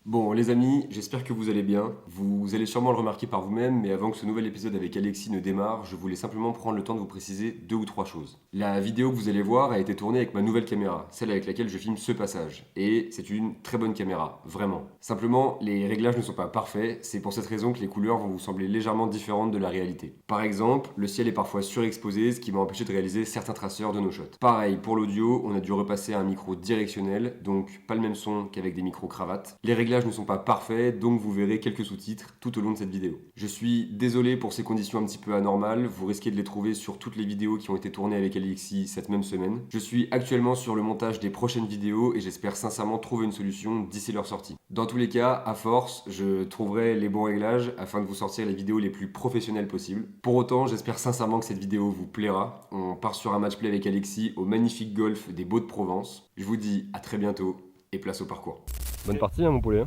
Bon les amis, j'espère que vous allez bien. Vous allez sûrement le remarquer par vous-même, mais avant que ce nouvel épisode avec Alexis ne démarre, je voulais simplement prendre le temps de vous préciser 2 ou 3 choses. La vidéo que vous allez voir a été tournée avec ma nouvelle caméra, celle avec laquelle je filme ce passage. Et c'est une très bonne caméra, vraiment. Simplement, les réglages ne sont pas parfaits, c'est pour cette raison que les couleurs vont vous sembler légèrement différentes de la réalité. Par exemple, le ciel est parfois surexposé, ce qui m'a empêché de réaliser certains traceurs de nos shots. Pareil, pour l'audio, on a dû repasser à un micro directionnel, donc pas le même son qu'avec des micros cravates. Les réglages ne sont pas parfaits, donc vous verrez quelques sous-titres tout au long de cette vidéo. Je suis désolé pour ces conditions un petit peu anormales, vous risquez de les trouver sur toutes les vidéos qui ont été tournées avec Alexis cette même semaine. Je suis actuellement sur le montage des prochaines vidéos et j'espère sincèrement trouver une solution d'ici leur sortie. Dans tous les cas, à force, je trouverai les bons réglages afin de vous sortir les vidéos les plus professionnelles possibles. Pour autant, j'espère sincèrement que cette vidéo vous plaira. On part sur un match play avec Alexis au magnifique golf des Baux-de-Provence. Je vous dis à très bientôt et place au parcours. Bonne partie mon poulet.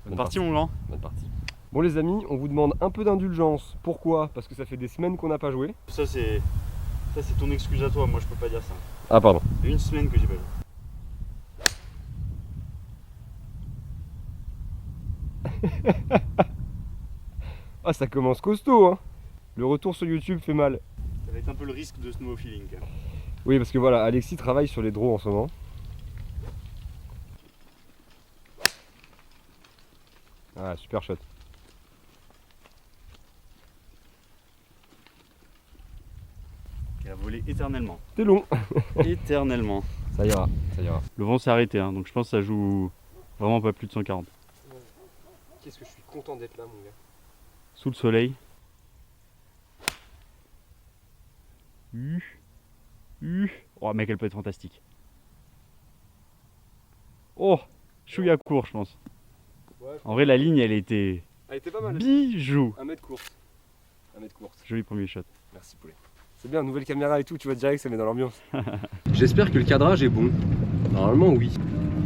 Bonne partie mon grand. Bonne partie. Bon les amis, on vous demande un peu d'indulgence. Pourquoi? Parce que ça fait des semaines qu'on n'a pas joué. Ça c'est ton excuse à toi, moi je peux pas dire ça. Ah pardon. Il y a une semaine que j'ai pas joué. Ah ça commence costaud hein. Le retour sur YouTube fait mal. Ça va être un peu le risque de ce nouveau feeling quand même. Oui parce que voilà, Alexis travaille sur les draws en ce moment. Ah super shot. Il a volé éternellement. T'es long. Éternellement. Ça ira, ça ira. Le vent s'est arrêté hein, donc je pense que ça joue vraiment pas plus de 140. Qu'est-ce que je suis content d'être là mon gars. Sous le soleil. Oh mec, elle peut être fantastique. Oh, chouïa court je pense. En vrai la ligne elle était Elle était pas mal. bijou. 1 mètre course. 1 mètre course. Joli premier shot. Merci poulet. C'est bien, nouvelle caméra et tout, tu vois direct ça met dans l'ambiance. J'espère que le cadrage est bon. Normalement oui.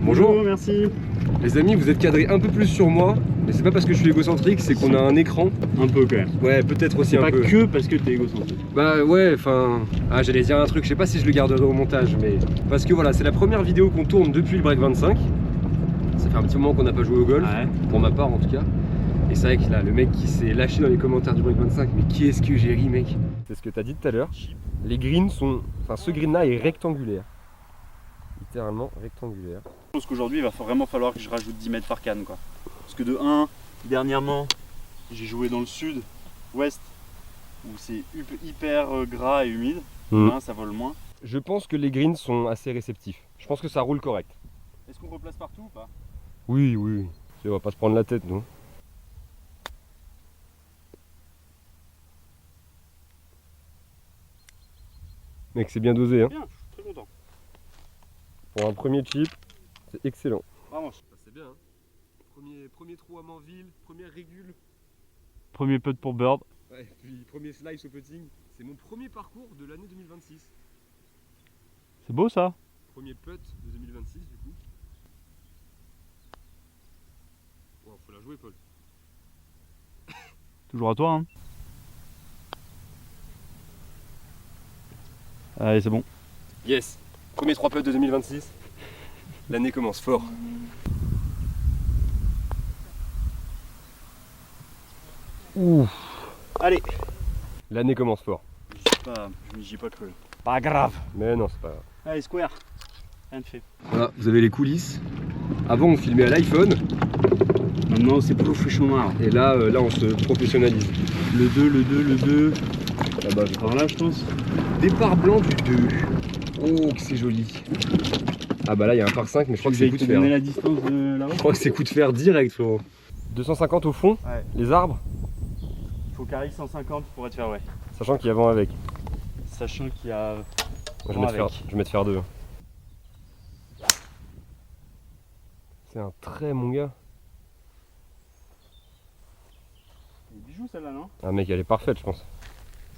Bonjour. Merci. Les amis, vous êtes cadrés un peu plus sur moi, mais c'est pas parce que je suis égocentrique, c'est qu'on a un écran. Un peu quand même. Ouais, peut-être aussi C'est un pas peu. que parce que t'es égocentrique. Bah ouais, enfin. Ah, j'allais dire un truc, je sais pas si je le garderai au montage, mais. Parce que voilà, c'est la première vidéo qu'on tourne depuis le break 25. Ça fait un petit moment qu'on n'a pas joué au golf, Ouais. pour ma part en tout cas. Et c'est vrai que là, le mec qui s'est lâché dans les commentaires du break 25, mais qui est-ce que j'ai ri, mec? C'est ce que t'as dit tout à l'heure. Les greens sont. Enfin, ce green là est rectangulaire. Littéralement rectangulaire. Je pense qu'aujourd'hui il va vraiment falloir que je rajoute 10 mètres par canne quoi. Parce que de 1, dernièrement j'ai joué dans le sud, ouest, où c'est hyper gras et humide. Là, ça vole moins. Je pense que les greens sont assez réceptifs. Je pense que ça roule correct. Est-ce qu'on replace partout ou pas? Oui, oui. On va pas se prendre la tête, non? Mec, c'est bien dosé, hein. Bien, je suis très content. Pour un premier chip, c'est excellent. Vraiment. C'est bien, hein. Premier trou à Manville, première régule. Premier putt pour Bird. Ouais, puis premier slice au putting. C'est mon premier parcours de l'année 2026. C'est beau ça. Premier putt de 2026, du coup. Wow, faut la jouer, Paul. Toujours à toi hein. Allez c'est bon. Yes. Premier 3 putts de 2026. L'année commence fort. Ouh. Allez. L'année commence fort. Je n'y ai pas cru. Pas grave. Mais non, c'est pas grave. Allez square. Rien de fait. Voilà, vous avez les coulisses. Avant, on filmait à l'iPhone. Maintenant c'est professionnel. Et là, on se professionnalise. Le 2. Là-bas, Par là je pense. départ blanc du 2. Oh, que c'est joli. Ah bah là, il y a un par 5, mais je crois que c'est coup de fer. donner la distance de là-haut. Je crois que c'est coup de fer direct, Florent. 250 au fond, Ouais. les arbres, Il faut carry 150 pour être fairway. sachant qu'il y a vent avec. Sachant qu'il y a. Moi, je vais mettre faire 2. C'est un trait, mon gars. Des bijoux celle-là non? Ah mec, elle est parfaite, je pense.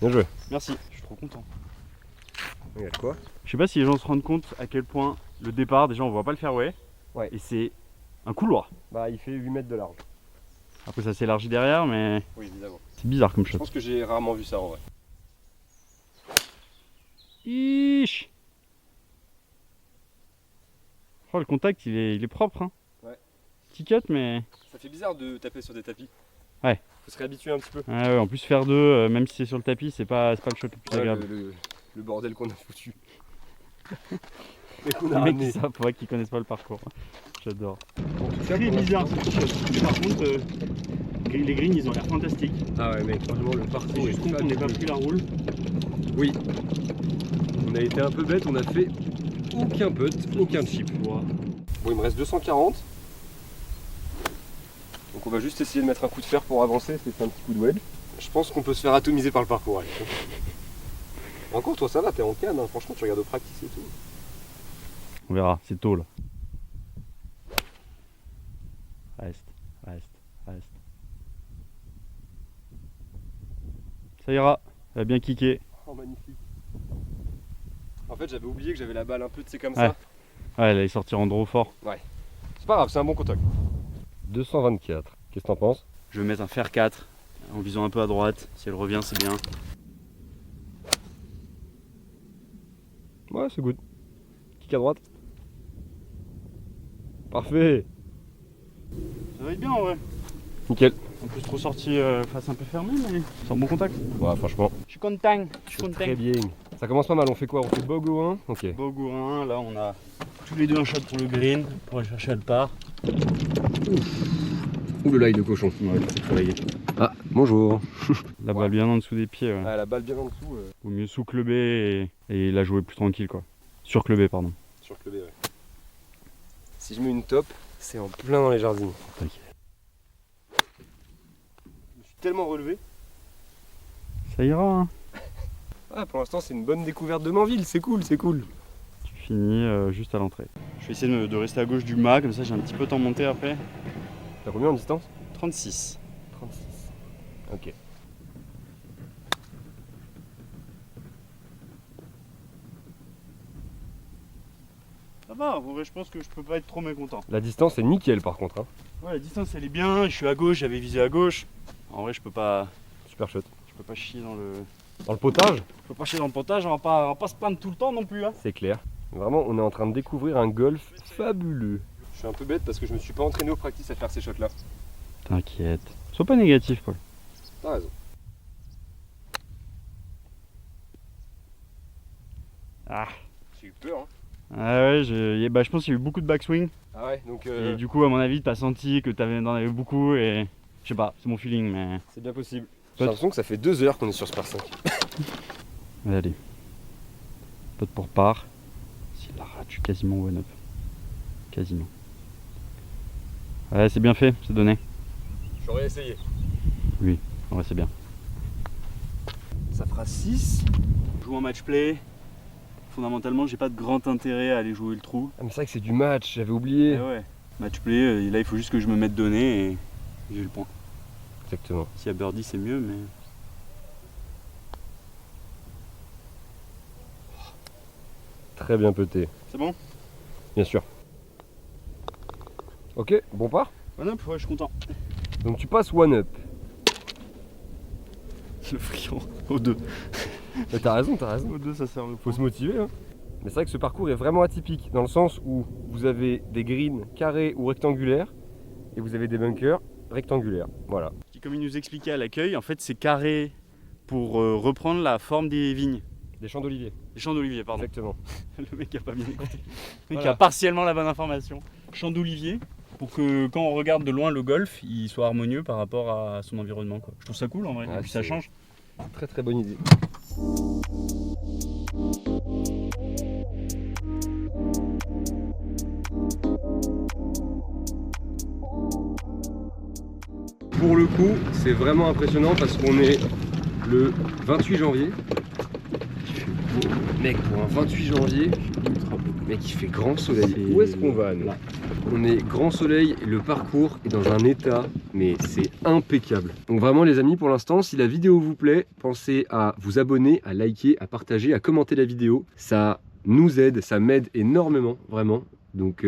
Bien joué. Merci, je suis trop content. Regarde quoi? Je sais pas si les gens se rendent compte à quel point le départ, déjà on voit pas le fairway. Ouais. Et c'est un couloir. Bah, il fait 8 mètres de large. Après ça s'élargit derrière, mais Oui, évidemment. c'est bizarre comme Je shot. pense que j'ai rarement vu ça en vrai. Ish. Oh le contact il est propre hein. Ouais. petit cut, mais. Ça fait bizarre de taper sur des tapis. Ouais. Faut se réhabituer un petit peu. Ah ouais, en plus, faire 2, même si c'est sur le tapis, c'est pas le shot le plus Ouais, agréable. le bordel qu'on a foutu. Et qu'on Les a mecs ramené. qui savent, ouais, qui connaissent pas le parcours. J'adore. Très Très bizarre ce petit shot. Mais par contre, les greens, ils ont l'air fantastiques. Ah ouais mec, franchement le C'est parcours juste est con qu'on n'ait pas fabuleux. pris la roule. Oui. On a été un peu bête, on a fait aucun putt, aucun chip. Wow. Bon, il me reste 240. Donc on va juste essayer de mettre un coup de fer pour avancer, c'est un petit coup de wedge. Je pense qu'on peut se faire atomiser par le parcours. Allez. Encore toi ça va, t'es en canne, hein. Franchement tu regardes au practice et tout. On verra, c'est tôt là. Reste. Ça ira, ça va bien kicker. Oh magnifique. En fait j'avais oublié que j'avais la balle un peu de comme Ouais. ça. Ouais, elle est sortie en draw fort. C'est pas grave, c'est un bon contact. 224, qu'est-ce que t'en penses? Je vais mettre un fer 4 en visant un peu à droite. Si elle revient, c'est bien. Ouais c'est good. Kick à droite. Parfait. Ça va être bien en vrai. Nickel. En plus, trop sorti face un peu fermée, mais c'est un bon contact. Ouais franchement. Je suis content. Très bien. Ça commence pas mal, on fait quoi? On fait bog au 1. Ok. Bogourin, là on a tous les deux un shot pour le green, pour aller chercher le par. Ouh le live de cochon. Ouais, c'est travaillé. Ah bonjour. La balle bien en dessous des pieds, ouais. Ah la balle bien en dessous. Vaut mieux sous clubé et la jouer plus tranquille quoi. Sur clubé, pardon. Sur clubé ouais. Si je mets une top, c'est en plein dans les jardins. Ok. Je me suis tellement relevé. Ça ira, hein. Ah pour l'instant c'est une bonne découverte de Manville, c'est cool, c'est cool. Tu finis juste à l'entrée. Je vais essayer de rester à gauche du mât, comme ça j'ai un petit peu temps monté après. T'as combien en distance? 36. 36. Ok. Ça va, en vrai je pense que je peux pas être trop mécontent. La distance est nickel par contre. Hein. Ouais, la distance elle est bien, je suis à gauche, j'avais visé à gauche. En vrai je peux pas Super shot. chier dans le. Dans le potage, Je peux pas chier dans le potage, on va pas se plaindre tout le temps non plus hein. c'est clair. Vraiment on est en train de découvrir un golf fabuleux. Je suis un peu bête parce que je me suis pas entraîné au practice à faire ces shots là. T'inquiète. Sois pas négatif Paul. T'as raison. Ah. J'ai eu peur hein. Ah ouais, je pense qu'il y a eu beaucoup de backswing. Ah ouais donc Et du coup, à mon avis, t'as senti que t'en avais beaucoup et je sais pas, c'est mon feeling, mais. c'est bien possible. J'ai l'impression que ça fait 2 heures qu'on est sur ce par 5. Allez. Pote pour part. S'il la rate, je suis quasiment one up. Quasiment. Ouais, c'est bien fait, c'est donné. J'aurais essayé. En vrai, c'est bien. Ça fera 6. Je joue en match play. Fondamentalement, j'ai pas de grand intérêt à aller jouer le trou. Ah mais c'est vrai que c'est du match, j'avais oublié. Et ouais. Match play, là, il faut juste que je me mette donné et j'ai le point. Exactement. S'il y a birdie, c'est mieux, mais. Très bien peté. C'est bon? Bien sûr. Ok, bon part. One up, ouais, je suis content. Donc tu passes one up. Le friand. Au 2. Mais t'as raison, t'as raison. Au 2, ça sert le Faut se motiver. Hein. Mais c'est vrai que ce parcours est vraiment atypique dans le sens où vous avez des greens carrés ou rectangulaires et vous avez des bunkers rectangulaires. Voilà. Comme il nous expliquait à l'accueil, en fait, c'est carré pour reprendre la forme des vignes. Des champs d'olivier. Des champs d'olivier, pardon. Exactement. Le mec a pas bien écouté. Le mec Voilà. a partiellement la bonne information. Champs d'olivier, pour que quand on regarde de loin le golf, il soit harmonieux par rapport à son environnement, quoi. Je trouve ça cool en vrai, Ouais, et puis ça c'est- change. Très très bonne idée. Pour le coup, c'est vraiment impressionnant parce qu'on est le 28 janvier. Il fait beau. Mec, pour un 28 janvier, mec, il fait grand soleil. C'est- Où est-ce qu'on va nous? Là. On est grand soleil et le parcours est dans un état, mais c'est impeccable. Donc vraiment les amis, pour l'instant, si la vidéo vous plaît, pensez à vous abonner, à liker, à partager, à commenter la vidéo. Ça nous aide, ça m'aide énormément, vraiment. Donc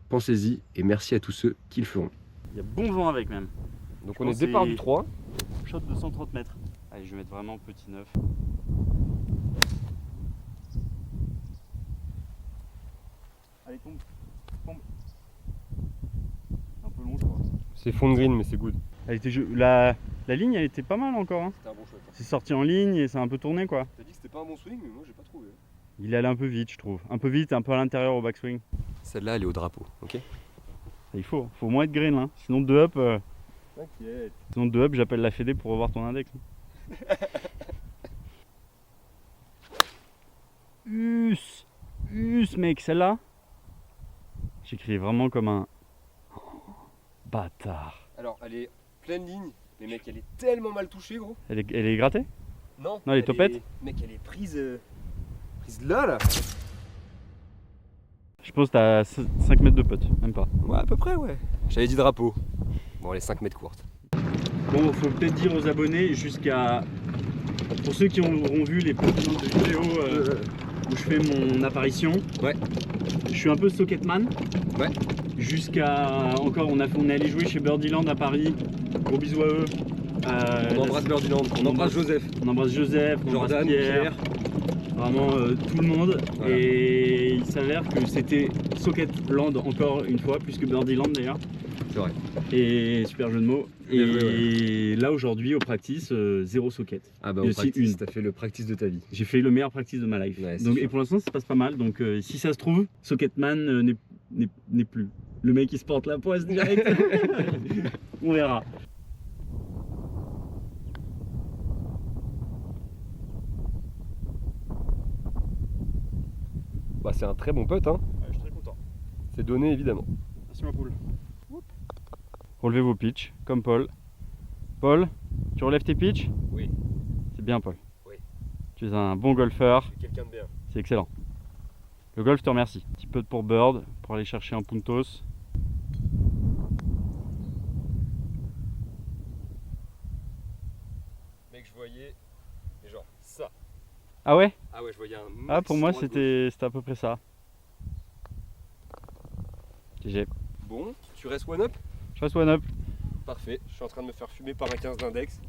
pensez-y et merci à tous ceux qui le feront. Il y a bon vent avec même. Donc Je on est pense départ c'est- du 3. Shot de 130 mètres. Allez, je vais mettre vraiment petit neuf. Allez, tombe. Tombe. Un peu C'est fond de green, mais c'est good. La ligne, elle était pas mal encore. Hein. C'était un bon shot. C'est sorti en ligne et ça a un peu tourné quoi. T'as dit que c'était pas un bon swing, mais moi j'ai pas trouvé. Il est allé un peu vite, je trouve. Un peu vite, un peu à l'intérieur au backswing. Celle-là, elle est au drapeau, ok? Il faut au moins être green là. Sinon 2 up, T'inquiète. J'appelle la Fédé pour revoir ton index. Mec, celle-là, j'écris vraiment comme un bâtard. Alors, elle est pleine ligne, mais mec, elle est tellement mal touchée, gros. Elle est grattée? Non, elle est topette. Mec, elle est prise là. Je pense que t'as 5 mètres de putt, même pas. Ouais, à peu près, ouais. J'avais dit drapeau. Bon, elle est 5 mètres courte. Bon, faut peut-être dire aux abonnés jusqu'à... Pour ceux qui auront vu les précédentes vidéos où je fais mon apparition. Ouais. Je suis un peu socketman. Ouais. Jusqu'à... Encore, on est allé jouer chez Birdieland à Paris. Gros bisous à eux. On embrasse Birdieland, on embrasse Joseph. On embrasse Joseph, on embrasse Jordan, Pierre. Vraiment tout le monde. Voilà. Et il s'avère que c'était Socketland encore une fois, plus que Birdieland d'ailleurs. C'est vrai. Et super jeu de mots. Bien Et joué, ouais. là aujourd'hui au practice, 0 socket. Ah bah Et au aussi practice, t'as fait le practice de ta vie. J'ai fait le meilleur practice de ma life. Ouais, Donc, sûr. et pour l'instant ça se passe pas mal. Donc si ça se trouve, Socketman n'est plus. Le mec il se porte la poisse direct. On verra. Bah, c'est un très bon putt, hein. Ouais, je suis très content. C'est donné évidemment. Merci ma poule. Relevez vos pitchs, comme Paul. Paul, tu relèves tes pitchs? Oui. C'est bien Paul. Oui. Tu es un bon golfeur, Je suis quelqu'un de bien. c'est excellent. Le golf te remercie. Un petit peu pour Bird, pour aller chercher un puntos. Mec, je voyais, mais genre ça. Ah ouais? Ah ouais, je voyais un. Ah pour moi max droite c'était à peu près ça. GG. gauche. Bon, tu restes one up? Je reste one up. Parfait, je suis en train de me faire fumer par un 15 d'index.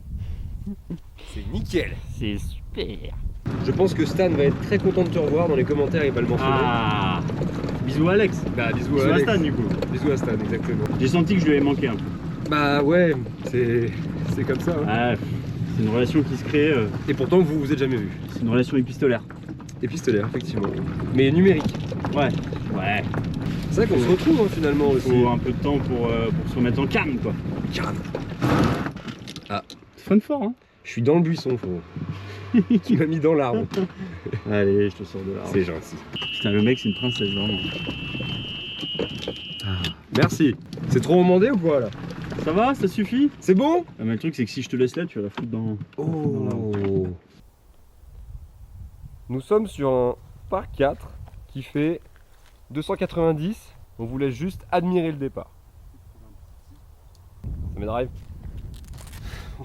C'est nickel. C'est super. Je pense que Stan va être très content de te revoir dans les commentaires, il va le mentionner. Ah. Bisous Alex. Bah, bisous Bisous à à Alex. Stan du coup. Bisous à Stan, exactement. J'ai senti que je lui avais manqué un peu. Bah ouais, c'est comme ça. Hein. Ah, c'est une relation qui se crée, Et pourtant, vous vous êtes jamais vus. c'est une relation épistolaire. Épistolaire, effectivement. Mais numérique. Ouais. Ouais. C'est vrai qu'on se retrouve hein, finalement Il aussi. faut un peu de temps pour se remettre en calme quoi. Calme. Ah. Fun fort hein. Je suis dans le buisson, frérot. Tu m'as mis dans l'arbre. Allez, je te sors de là. C'est gentil. Putain, le mec c'est une princesse vraiment. Merci. C'est trop demandé ou quoi là? Ça va, ça suffit? C'est bon? Ah, mais le truc c'est que si je te laisse là, tu vas la foutre dans... Oh. Nous sommes sur un par 4 qui fait 290. On vous laisse juste admirer le départ. Ça met drive?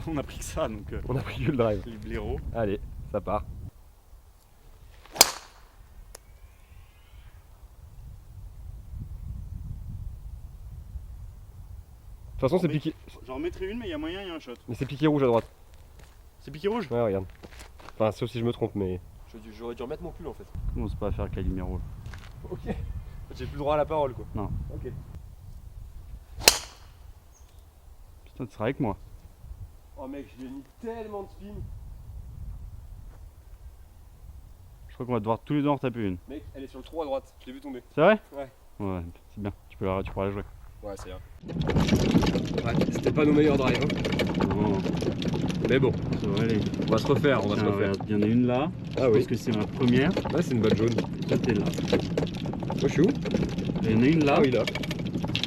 On a pris que ça donc On a pris que le drive. les blaireaux. Allez, ça part. De toute façon, c'est piqué. J'en remettrai une mais il y a moyen, il y a un shot. Mais c'est piqué rouge à droite. C'est piqué rouge? Ouais, regarde. Enfin, sauf si je me trompe, mais. J'aurais dû remettre mon pull en fait. On se pas faire avec la lumière rouge. Ok. J'ai plus le droit à la parole quoi. Non. Ok. Putain, tu seras avec moi. Oh mec, je lui ai mis tellement de spin. Je crois qu'on va devoir tous les deux en retaper une. Mec, elle est sur le trou à droite. Je l'ai vu tomber. C'est vrai? Ouais. Ouais, c'est bien. Tu pourras la jouer. Ouais, c'est bien. Ouais, c'était pas nos meilleurs drives. Hein. Non, Mais bon, ça va aller. on va se refaire, on va se Tiens, refaire. regarde, il y en a une là. Ah Parce oui. que c'est ma première. Là, c'est une balle jaune. Et toi, t'es là. Moi, je suis où? Il y en a une là. Ah oui, là.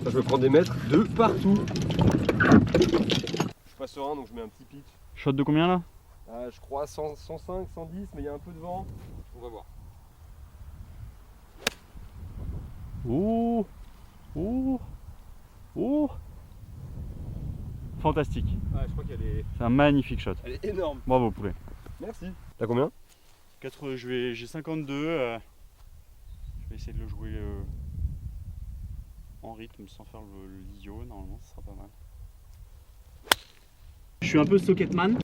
Ça peut prendre des mètres de partout. Je suis pas serein donc je mets un petit pitch. Shot de combien là? Ah, je crois 105, 110, mais il y a un peu de vent. On va voir. Oh. Oh. Oh. Fantastique. Ouais, je crois qu'elle est... C'est un magnifique shot. Elle est énorme. Bravo poulet. Merci. T'as combien? J'ai 52. Je vais essayer de le jouer en rythme sans faire l'idiot. Normalement, ce sera pas mal. Je suis un peu socketman.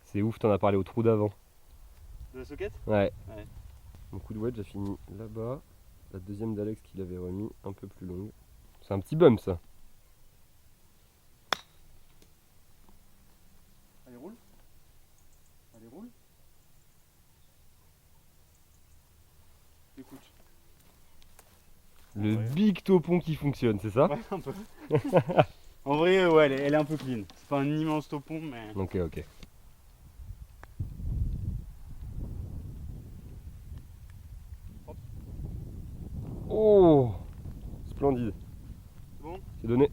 C'est ouf, t'en as parlé au trou d'avant. De la socket? Ouais. Ouais. Mon coup de wedge a fini là-bas. La deuxième d'Alex qu'il avait remis un peu plus longue. C'est un petit bum ça. Allez, roule. Allez, roule. Écoute. Le Ouais. big topon qui fonctionne, c'est ça? Ouais, un peu. En vrai, ouais, elle est un peu clean. C'est pas un immense topon, mais. Ok, ok. Oh, splendide. C'est bon? C'est donné.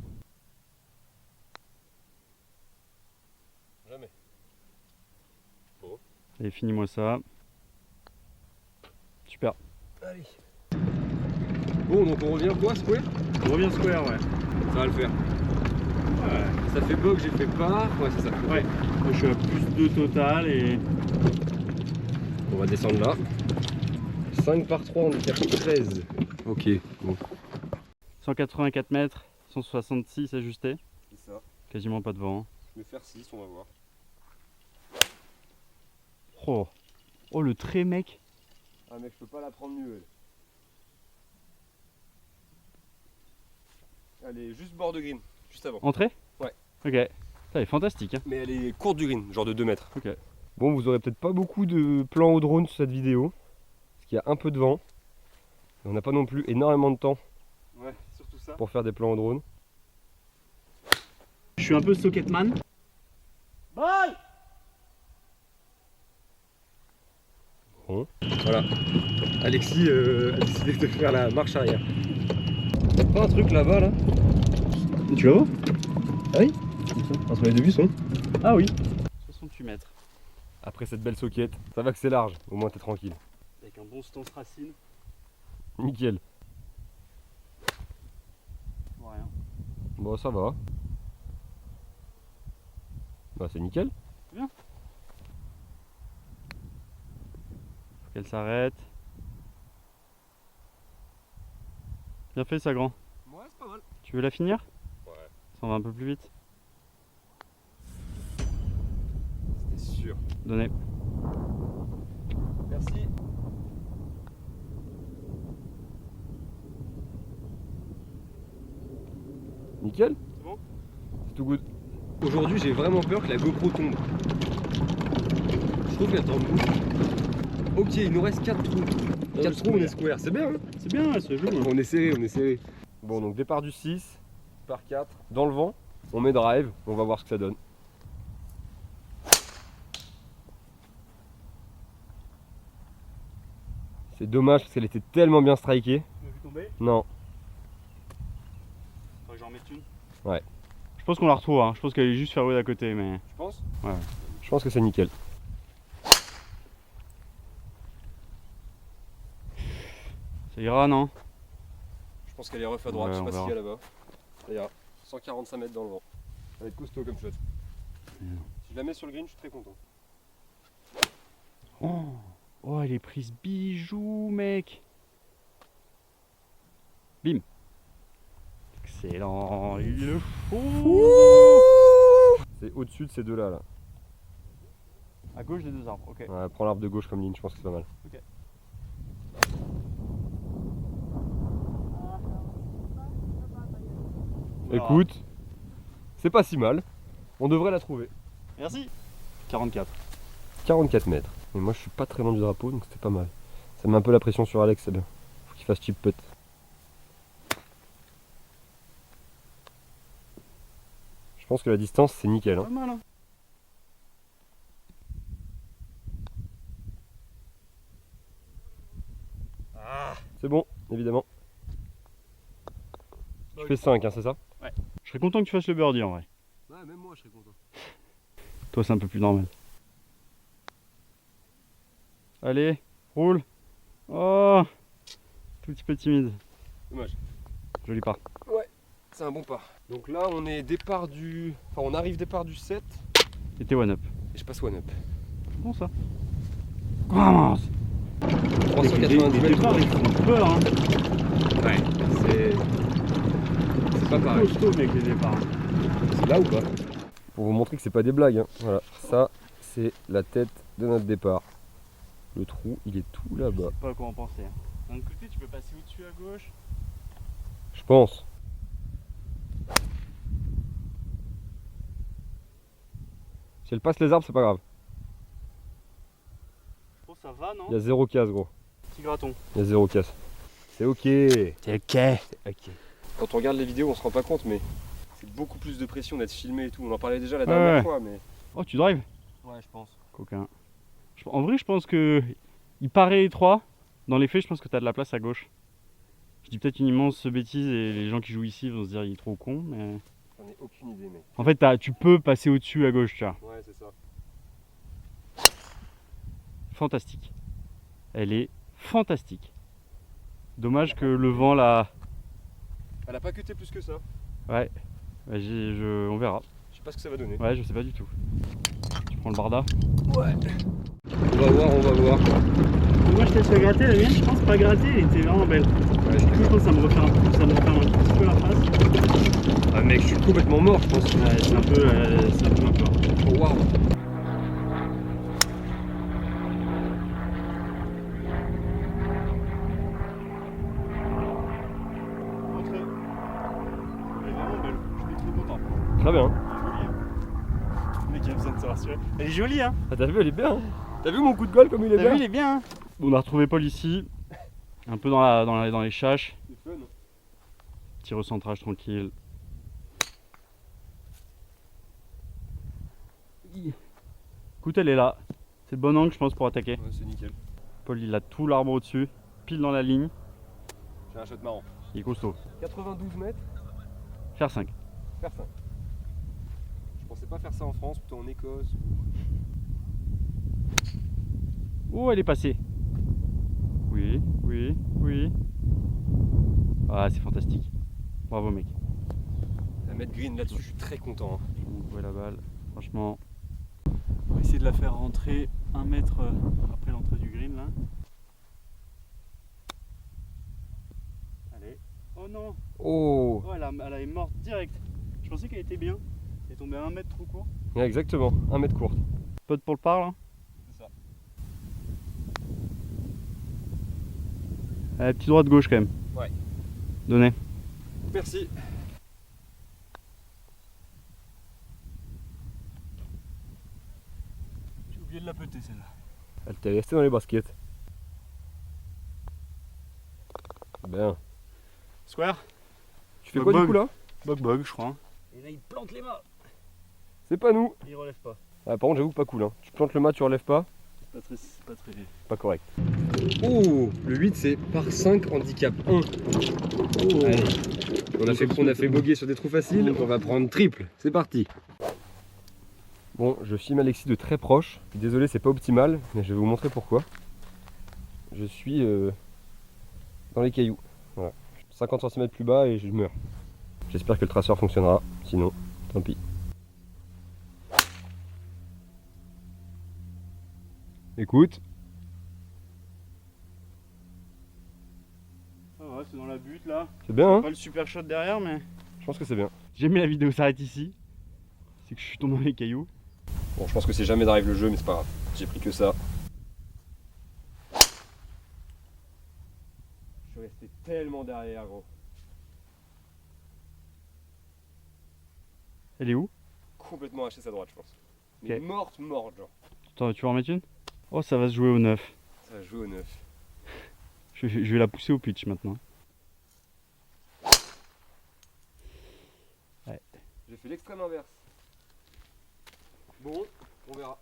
Jamais. Allez, finis-moi ça. Super. Allez. Bon, donc on revient quoi, square? On revient square, ouais. Ça va le faire. Ouais. Ça fait bug, j'ai fait part. Ouais, c'est ça. Ouais. Moi, je suis à plus 2 total et. On va descendre là. 5 par 3, on est à 13. Ok, bon. 184 mètres, 166 ajusté. C'est ça. Quasiment pas de vent. Je vais faire 6, on va voir. Oh, oh le trait, mec. Ah mec, je peux pas la prendre mieux elle. Elle est juste bord de green, juste avant. Entrée? Ouais. Ok. Ça est fantastique. Hein. Mais elle est courte du green, genre de 2 mètres. Ok. Bon, vous aurez peut-être pas beaucoup de plans au drone sur cette vidéo. Parce qu'il y a un peu de vent. Et on n'a pas non plus énormément de temps Ouais, surtout ça. pour faire des plans au drone. Je suis un peu socketman. Bye. Bon, voilà. Alexis a décidé de faire la marche arrière. T'as pas un truc là-bas là? Tu vas voir? Ah oui? Entre les deux buissons. Ah oui. 68 mètres. Après cette belle soquette, ça va que c'est large, au moins t'es tranquille. Avec un bon stance racine. Nickel. Bon, rien. Bon, ça va. Bah, c'est nickel. Faut qu'elle s'arrête. Bien fait ça, grand. Ouais, c'est pas mal. Tu veux la finir? Ouais. Ça va un peu plus vite. C'était sûr. Donnez. Merci. Nickel. C'est bon? C'est tout good. Aujourd'hui, j'ai vraiment peur que la GoPro tombe. Je trouve qu'elle tombe beaucoup. Ok, il nous reste 4 trous. 4 trous, on est square. C'est bien, hein? C'est bien, elle se joue. Hein. On est serré, on est serré. Bon, donc départ du 6 par 4 dans le vent. On met drive, on va voir ce que ça donne. C'est dommage parce qu'elle était tellement bien strikée. Tu m'as vu tomber? Non. Faudrait que j'en mette une. Ouais. Je pense qu'on la retrouve, hein. Je pense qu'elle est juste ferrée d'à côté, mais. Tu penses? Ouais. Je pense que c'est nickel. Ça ira, non? Je pense qu'elle est ref à droite, Ouais, je sais on pas ce verra. qu'il y a là-bas. Ça ira. 145 mètres dans le vent. Ça va être costaud comme shot. Bien. Si je la mets sur le green, je suis très content. Oh, oh, elle est prise bijou, mec. Bim. Excellent, il le faut. C'est au-dessus de ces deux-là. Là. À gauche des deux arbres, ok. Ouais, prends l'arbre de gauche comme ligne, je pense que c'est pas mal. Ok. Écoute, c'est pas si mal. On devrait la trouver. Merci. 44. 44 mètres. Et moi je suis pas très loin du drapeau, donc c'était pas mal. Ça met un peu la pression sur Alex, c'est bien. Faut qu'il fasse chip putt. Je pense que la distance c'est nickel. Hein. Pas mal, hein. C'est bon, évidemment. Tu fais 5, hein, c'est ça? Je serais content que tu fasses le birdie en vrai. Ouais, même moi je serais content. Toi, c'est un peu plus normal. Allez, roule. Oh, tout petit peu timide. Dommage. Joli part. C'est un bon pas. Donc là on est départ du. Enfin on arrive départ du 7 Et t'es one up. et je passe one up. Bon ça. Commence. 390 mètres. départs, ils font peur, hein. Ouais, c'est pas pareil. Costaud, mec, les départs. C'est là ou pas? Pour vous montrer que c'est pas des blagues. Hein. Voilà, ça c'est la tête de notre départ. Le trou il est tout là-bas. Je sais pas quoi en penser. Hein. D'un côté, tu peux passer au-dessus à gauche. Je pense. Si elle passe les arbres, c'est pas grave. Je pense que ça va, non? Il y a 0 casse, gros. Petit graton. Il y a 0 casse. C'est ok. C'est ok. Ok. Quand on regarde les vidéos, on se rend pas compte, mais c'est beaucoup plus de pression d'être filmé et tout. On en parlait déjà la dernière fois, mais. Oh, tu drives? Ouais, je pense. Coquin. En vrai, je pense que il paraît étroit. Dans les faits, je pense que tu as de la place à gauche. Je dis peut-être une immense bêtise et les gens qui jouent ici vont se dire il est trop con, mais. J'en ai aucune idée, mec. En fait, tu peux passer au-dessus à gauche, tu vois. Ouais, c'est ça. Fantastique. Elle est fantastique. Dommage que le vent là. Elle a pas cuté plus que ça. Ouais. Bah, on verra. Je sais pas ce que ça va donner. Ouais, je sais pas du tout. Tu prends le barda? Ouais. On va voir, on va voir. Moi, je t'ai fait gratter la mienne, je pense pas gratter, elle était vraiment belle. Ouais, Je pense que ça me refait un petit peu la face. Ah, mec, je suis complètement mort, je pense. Ouais, c'est un peu un peu. Oh, waouh. Elle est vraiment belle, je suis trop content. Très bien. Le mec, il a besoin de se rassurer. Elle est jolie, hein? Ah, t'as vu, elle est bien. T'as vu mon coup de gueule comme il est T'as bien? vu, il est bien, hein? On a retrouvé Paul ici, un peu dans les châches. C'est fun. Petit recentrage tranquille. Écoute, elle est là. C'est le bon angle, je pense, pour attaquer. Ouais, c'est nickel. Paul, il a tout l'arbre au-dessus, pile dans la ligne. J'ai un shot marrant. Il est costaud. 92 mètres, Faire 5. faire ça. Je pensais pas faire ça en France, plutôt en Écosse. Oh, elle est passée. Oui, oui, oui. Ah, c'est fantastique. Bravo, mec. La mettre green là-dessus, je suis très content. Hein. Vous voyez la balle. Franchement, on va essayer de la faire rentrer 1 mètre après l'entrée du green là. Allez. Oh non. Oh, Oh, elle est morte direct. Je pensais qu'elle était bien. Elle est tombée à 1 mètre trop court. ouais, exactement, 1 mètre courte. Pote pour le par là. C'est ça. Petit droit de gauche quand même. Ouais. Donnez. Merci. J'ai oublié de la peter celle-là. Elle t'est restée dans les baskets. Bien. Square. Tu fais quoi du coup là? Bog, je crois. Et là il plante les mâts. C'est pas nous. Il relève pas. Ah, par contre, j'avoue que pas cool. Hein. Tu plantes le mât, tu relèves pas. C'est pas très. Pas correct. Oh, le 8 c'est par 5 handicap 1. Oh. Allez. On a fait boguer sur des trous faciles, on va prendre triple. C'est parti. Bon, je filme Alexis de très proche. Désolé, c'est pas optimal, mais je vais vous montrer pourquoi. Je suis dans les cailloux. Voilà. 50 cm plus bas et je meurs. J'espère que le traceur fonctionnera, sinon, tant pis. Écoute. Ça va, c'est dans la butte là. C'est bien, hein? Pas le super shot derrière, mais. Je pense que c'est bien. J'ai mis la vidéo s'arrête ici. C'est que je suis tombé dans les cailloux. Bon, je pense que c'est jamais d'arrive le jeu, mais c'est pas grave. J'ai pris que ça. Je suis resté tellement derrière, gros. Elle est où? Complètement haché sa droite, je pense. Mais Ok. morte, genre. Attends, tu veux en mettre une? Oh, ça va se jouer au 9. Ça joue au 9. Je vais la pousser au pitch maintenant. Ouais. J'ai fait l'extrême inverse. Bon, on verra.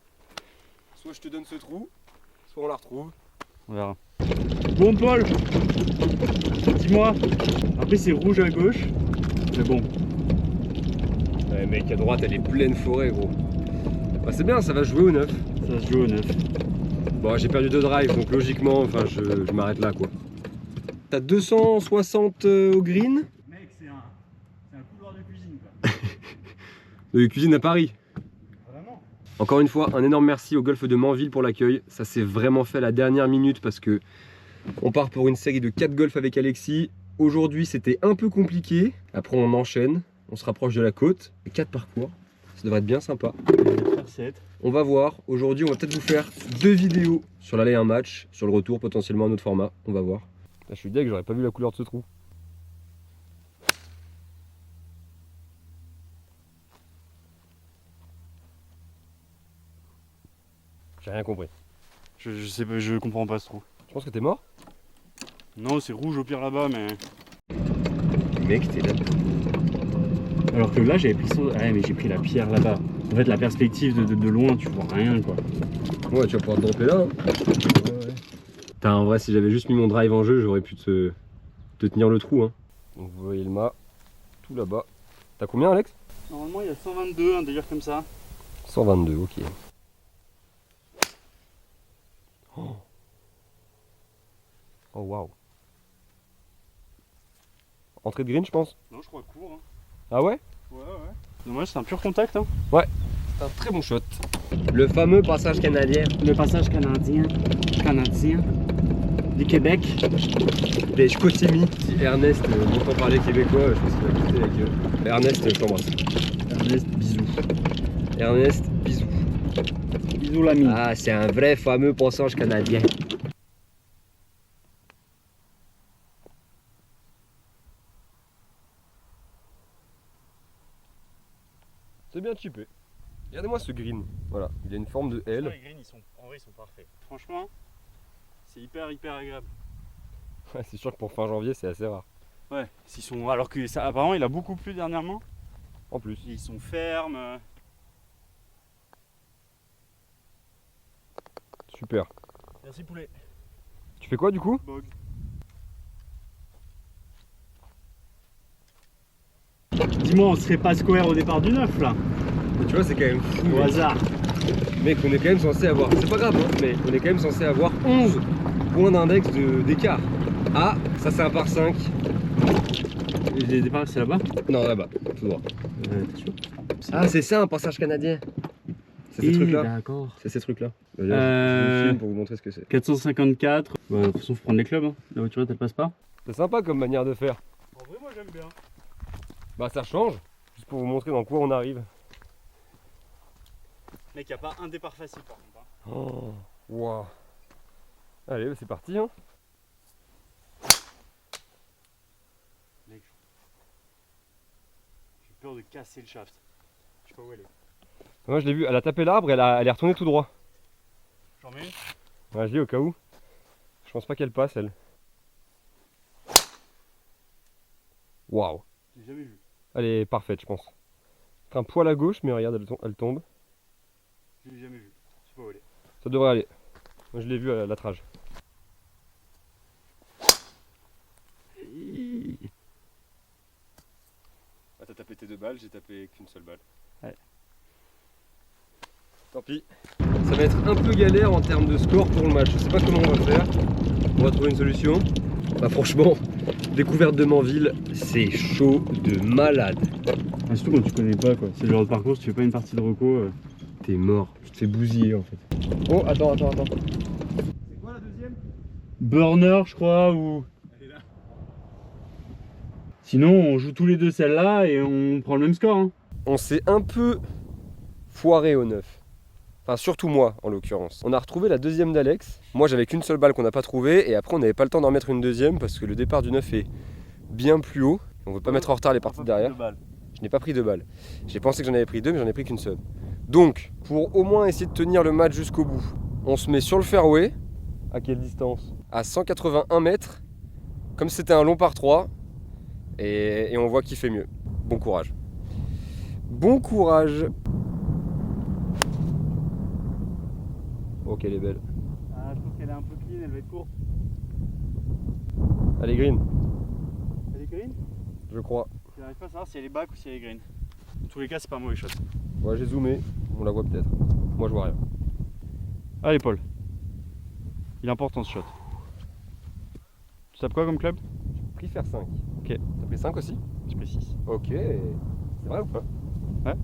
Soit je te donne ce trou, soit on la retrouve. On verra. Bon, Paul, dis-moi. Après, c'est rouge à gauche. Mais bon. Ouais, mec, à droite, elle est pleine forêt, gros. Bah, c'est bien, ça va jouer au 9. Ça se joue au 9. Bon, j'ai perdu 2 drives, donc logiquement, enfin, je m'arrête là, quoi. T'as 260 au green. Mec, c'est un couloir de cuisine, quoi. De cuisine à Paris. Vraiment? Encore une fois, un énorme merci au golf de Manville pour l'accueil. Ça s'est vraiment fait à la dernière minute parce que on part pour une série de 4 golfs avec Alexis. Aujourd'hui, c'était un peu compliqué. Après, on enchaîne. On se rapproche de la côte. 4 parcours. Ça devrait être bien sympa. Faire 7. On va voir. Aujourd'hui, on va peut-être vous faire 2 vidéos sur l'aller et un match. Sur le retour, potentiellement un autre format. On va voir. Là, je suis deg, j'aurais pas vu la couleur de ce trou. J'ai rien compris. Je sais pas, je comprends pas ce trou. Je pense que t'es mort. Non, c'est rouge au pire là-bas, mais. Mec, t'es là. Alors que là, j'avais pris ça. Ouais, mais j'ai pris la pierre là-bas. En fait, la perspective de loin, tu vois rien quoi. Ouais, tu vas pouvoir te dropper là. Hein. Ouais. Putain, en vrai, si j'avais juste mis mon drive en jeu, j'aurais pu te tenir le trou. Hein. Donc vous voyez le mât, tout là-bas. T'as combien, Alex? Normalement, il y a 122, un délire comme ça. 122, ok. Oh waouh. Entrée de green, je pense. Non, je crois court. Hein. Ah ouais? Ouais. Dommage, c'est un pur contact. Hein. C'est un très bon shot. Le fameux passage canadien. Le passage canadien du Québec. Des Chicoutimi. Si Ernest m'entend parler québécois, je pense qu'il va quitter la gueule. Ernest, je t'embrasse. Ernest, bisous. Ernest, bisous. Bisous l'ami. Ah, c'est un vrai fameux passage canadien. C'est bien chippé. Regardez-moi ce green. Voilà, il a une forme de L. Les greens, en vrai, ils sont parfaits. Franchement, c'est hyper agréable. Ouais, c'est sûr que pour fin janvier, c'est assez rare. Ouais, alors que ça, apparemment, il a beaucoup plu dernièrement. En plus. Ils sont fermes. Super. Merci poulet. Tu fais quoi du coup? Bog. Dis-moi, on serait pas square au départ du 9 là? Mais tu vois, c'est quand même fou. Au hasard. Mec, on est quand même censé avoir, c'est pas grave, hein, mais on est quand même censé avoir 11 points d'index d'écart. Ah, ça c'est un par 5. Les départs, c'est là-bas? Non, là-bas, tout droit. T'es sûr? Ah, c'est ça un passage canadien. C'est ces trucs-là. D'accord. C'est ces trucs-là. Je vous filme pour vous montrer ce que c'est. 454. Bah, de toute façon, faut prendre les clubs. Hein. La voiturette, elle passe pas. C'est sympa comme manière de faire. En vrai, moi j'aime bien. Bah, ça change. Juste pour vous montrer dans quoi on arrive. Mec, y a pas un départ facile par contre. Hein. Oh, waouh. Allez, bah, c'est parti. Hein. Mec, j'ai peur de casser le shaft. Je sais pas où elle est. Moi, je l'ai vu, elle a tapé l'arbre, elle est retournée tout droit. J'en mets une? Ouais, je dis au cas où. Je pense pas qu'elle passe, elle. Waouh. J'ai jamais vu. Elle est parfaite, je pense. Un poil à gauche, mais regarde, elle tombe. J'ai jamais vu. Je sais pas où elle est. Ça devrait aller. Moi, je l'ai vu à l'attrage. Ah, t'as tapé tes 2 balles, j'ai tapé qu'une seule balle. Ouais. Tant pis. Ça va être un peu galère en termes de score pour le match. Je sais pas comment on va faire. On va trouver une solution. Bah franchement, découverte de Manville, c'est chaud de malade. Ah, surtout quand tu connais pas quoi. C'est le genre de parcours, si tu fais pas une partie de reco. T'es mort, tu te fais bousiller en fait. Oh, attends. C'est quoi la deuxième? Burner, je crois, ou. Elle est là. Sinon, on joue tous les deux celle-là et on prend le même score. Hein. On s'est un peu foiré au 9. Enfin, surtout moi en l'occurrence. On a retrouvé la deuxième d'Alex. Moi, j'avais qu'une seule balle qu'on n'a pas trouvée. Et après, on n'avait pas le temps d'en mettre une deuxième parce que le départ du 9 est bien plus haut. On ne veut pas mettre en retard les parties derrière. Je n'ai pas pris 2 balles. J'ai pensé que j'en avais pris 2, mais j'en ai pris qu'une seule. Donc, pour au moins essayer de tenir le match jusqu'au bout, on se met sur le fairway. À quelle distance? À 181 mètres. Comme c'était un long par 3. Et on voit qui fait mieux. Bon courage. Bon courage. Oh, qu'elle est belle. Ah, je trouve qu'elle est un peu clean, elle va être courte. Elle est green, Elle est green? je crois. Je n'arrive pas à savoir si elle est back ou si elle est green. En tous les cas, c'est pas un mauvais shot. Ouais, j'ai zoomé, on la voit peut-être. Moi, je vois rien. Allez, Paul. Il est important ce shot. Tu tapes quoi comme club? J'ai pris faire 5. Ok. T'as pris 5 aussi? J'ai pris 6. Ok. C'est vrai ou pas? Ouais.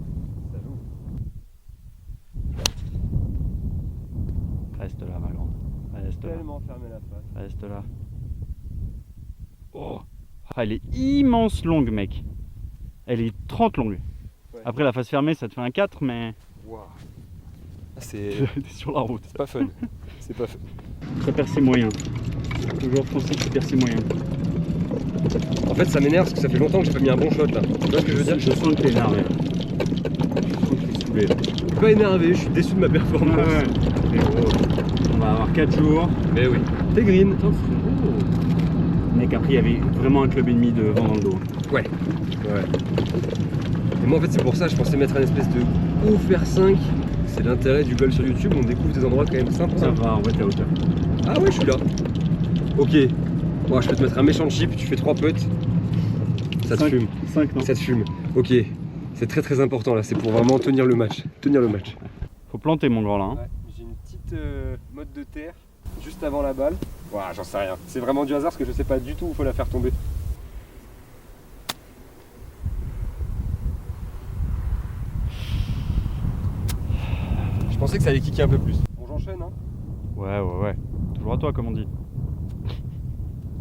Ça joue. Reste là, ma grande. Reste là. Tellement fermé la face. Reste là. Oh. Ah, elle est immense longue, mec. Elle est 30 longue. Ouais. Après, la face fermée, ça te fait un 4, mais Waouh. C'est t'es sur la route. pas fun. C'est pas fun. Ça percé moyen. Le joueur français qui percé moyen. En fait, ça m'énerve parce que ça fait longtemps que j'ai pas mis un bon shot là. Tu vois ce que je veux dire? Je sens que t'es énervé. Je sens que t'es saoulé là. Je suis pas énervé, je suis déçu de ma performance. Ouais. frérot, on va avoir 4 jours. Mais oui. T'es green. Attends, frérot. Mec, après, il y avait vraiment un club ennemi de vent dans le dos. Ouais. Et moi en fait c'est pour ça, je pensais mettre un espèce de ouf R5. C'est l'intérêt du golf sur YouTube, on découvre des endroits quand même sympas. Ça va, en vrai, t'es à hauteur. Ah ouais, je suis là. Ok. Bon, je peux te mettre un méchant chip, tu fais 3 putts. Ça te fume. 5, non. Ça te fume. Ok. C'est très important là, c'est pour vraiment tenir le match. Faut planter, mon grand, là. Hein. Ouais, j'ai une petite mode de terre juste avant la balle. Ouah, j'en sais rien. C'est vraiment du hasard parce que je sais pas du tout où il faut la faire tomber. Je pensais que ça allait kicker un peu plus. Bon, j'enchaîne, hein. Ouais. Toujours à toi, comme on dit.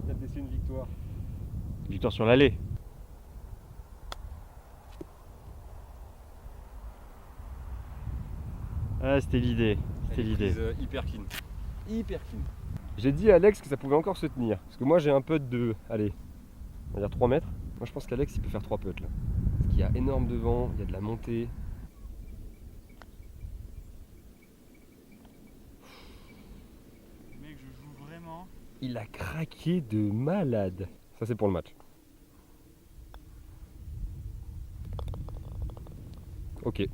Peut-être laisser une victoire. Victoire sur l'allée. Ah, c'était l'idée. Hyper clean. J'ai dit à Alex que ça pouvait encore se tenir. Parce que moi j'ai un putt de, allez, on va dire 3 mètres. Moi je pense qu'Alex il peut faire 3 putts là. Parce qu'il y a énorme de vent, il y a de la montée. Mec, je joue vraiment. Il a craqué de malade. Ça c'est pour le match. Ok.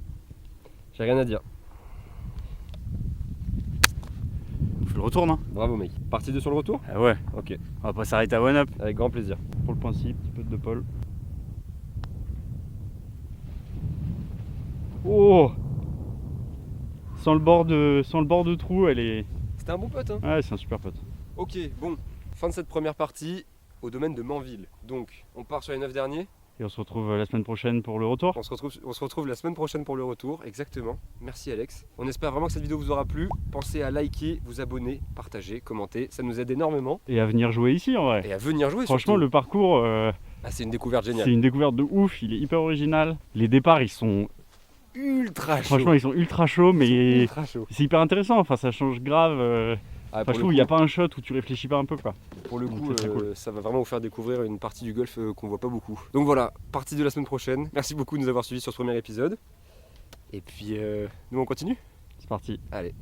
J'ai rien à dire. Je le retourne, hein. Bravo mec. Partie 2 sur le retour? Ah ouais. Ok. On va pas s'arrêter à one-up. Avec grand plaisir. Pour le principe, petit peu de Paul. Oh, sans le bord de trou, elle est... C'était un bon putt hein. Ouais, c'est un super pote. Ok, bon. Fin de cette première partie au domaine de Manville. Donc, on part sur les 9 derniers. Et on se retrouve la semaine prochaine pour le retour. On se retrouve la semaine prochaine pour le retour, exactement. Merci Alex. On espère vraiment que cette vidéo vous aura plu. Pensez à liker, vous abonner, partager, commenter. Ça nous aide énormément. Et à venir jouer ici, en vrai. Et à venir jouer Franchement, surtout. le parcours, Ah, c'est une découverte géniale. c'est une découverte de ouf. Il est hyper original. Les départs, ils sont... Ultra chaud. Franchement, ils sont ultra chauds, mais Ultra chaud. c'est hyper intéressant. Enfin, ça change grave. Ah, Enfin, je trouve qu'il n'y a pas un shot où tu réfléchis pas un peu, quoi. Pour le Donc, coup, c'est très cool. ça va vraiment vous faire découvrir une partie du golf qu'on voit pas beaucoup. Donc voilà, partie de la semaine prochaine. Merci beaucoup de nous avoir suivis sur ce premier épisode. Et puis, nous on continue? C'est parti. Allez.